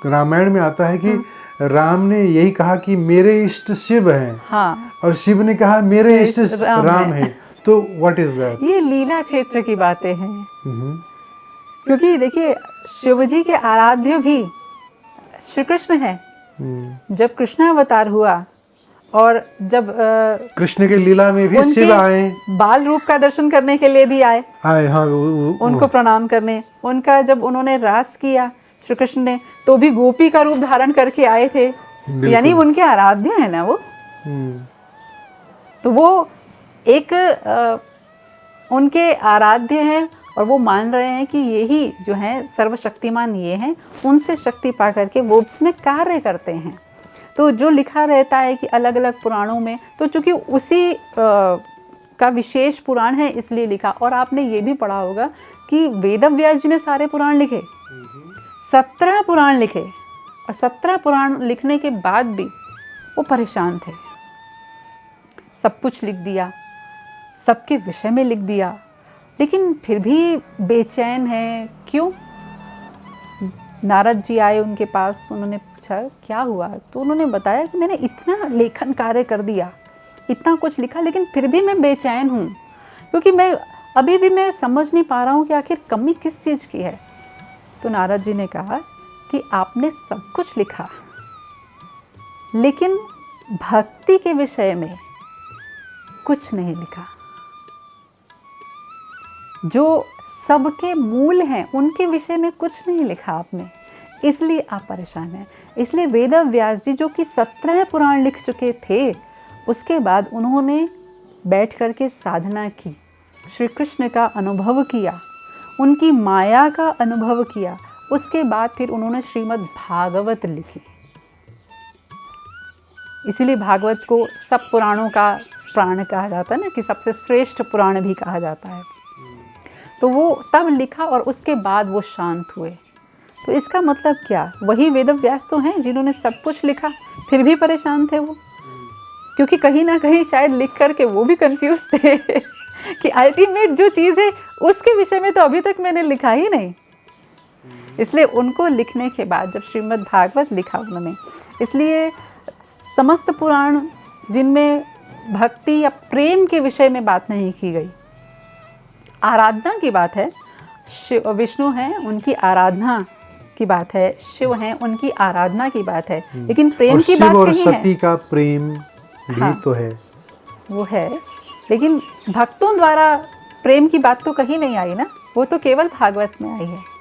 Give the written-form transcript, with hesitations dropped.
रामायण में आता है कि राम ने यही कहा कि मेरे इष्ट शिव हैं। हाँ, और शिव ने कहा मेरे इष्ट राम हैं। तो व्हाट इज दैट? ये लीला क्षेत्र की बातें हैं। क्योंकि देखिए शिव जी के आराध्य भी श्री कृष्ण है। जब कृष्णावतार हुआ और जब कृष्ण के लीला में भी शिव आए, बाल रूप का दर्शन करने के लिए भी आए। हाँ, उनको प्रणाम करने, उनका जब उन्होंने रास किया श्री कृष्ण ने, तो भी गोपी का रूप धारण करके आए थे। यानी उनके आराध्य है ना वो। तो वो एक उनके आराध्य हैं और वो मान रहे हैं कि यही जो है सर्वशक्तिमान ये हैं, उनसे शक्ति पा करके वो अपने कार्य करते हैं। तो जो लिखा रहता है कि अलग अलग पुराणों में, तो चूंकि उसी का विशेष पुराण है इसलिए लिखा। और आपने ये भी पढ़ा होगा कि वेदव्यास जी ने सारे पुराण लिखे, 17 पुराण लिखे, और 17 पुराण लिखने के बाद भी वो परेशान थे। सब कुछ लिख दिया, सबके विषय में लिख दिया, लेकिन फिर भी बेचैन है। क्यों? नारद जी आए उनके पास, उन्होंने पूछा क्या हुआ, तो उन्होंने बताया कि मैंने इतना लेखन कार्य कर दिया, इतना कुछ लिखा, लेकिन फिर भी मैं बेचैन हूँ, क्योंकि मैं अभी भी मैं समझ नहीं पा रहा हूँ कि आखिर कमी किस चीज़ की है। तो नारद जी ने कहा कि आपने सब कुछ लिखा, लेकिन भक्ति के विषय में कुछ नहीं लिखा। जो सबके मूल हैं उनके विषय में कुछ नहीं लिखा आपने, इसलिए आप परेशान हैं। इसलिए वेदव्यास जी जो कि 17 पुराण लिख चुके थे, उसके बाद उन्होंने बैठ कर के साधना की, श्री कृष्ण का अनुभव किया, उनकी माया का अनुभव किया। उसके बाद फिर उन्होंने श्रीमद् भागवत लिखी। इसीलिए भागवत को सब पुराणों का प्राण कहा जाता है ना, कि सबसे श्रेष्ठ पुराण भी कहा जाता है। तो वो तब लिखा और उसके बाद वो शांत हुए। तो इसका मतलब क्या? वही वेदव्यास तो हैं जिन्होंने सब कुछ लिखा, फिर भी परेशान थे वो, क्योंकि कहीं ना कहीं शायद लिख करके वो भी कंफ्यूज थे कि अल्टीमेट जो चीज़ है उसके विषय में तो अभी तक मैंने लिखा ही नहीं। इसलिए उनको लिखने के बाद जब श्रीमद् भागवत लिखा उन्होंने, इसलिए समस्त पुराण जिनमें भक्ति या प्रेम के विषय में बात नहीं की गई, आराधना की बात है। शिव विष्णु हैं, उनकी आराधना की बात है, शिव हैं, उनकी आराधना की बात है, लेकिन प्रेम की बात और नहीं है। सती का प्रेम भी तो है, वो है, लेकिन भक्तों द्वारा प्रेम की बात तो कहीं नहीं आई ना, वो तो केवल भागवत में आई है।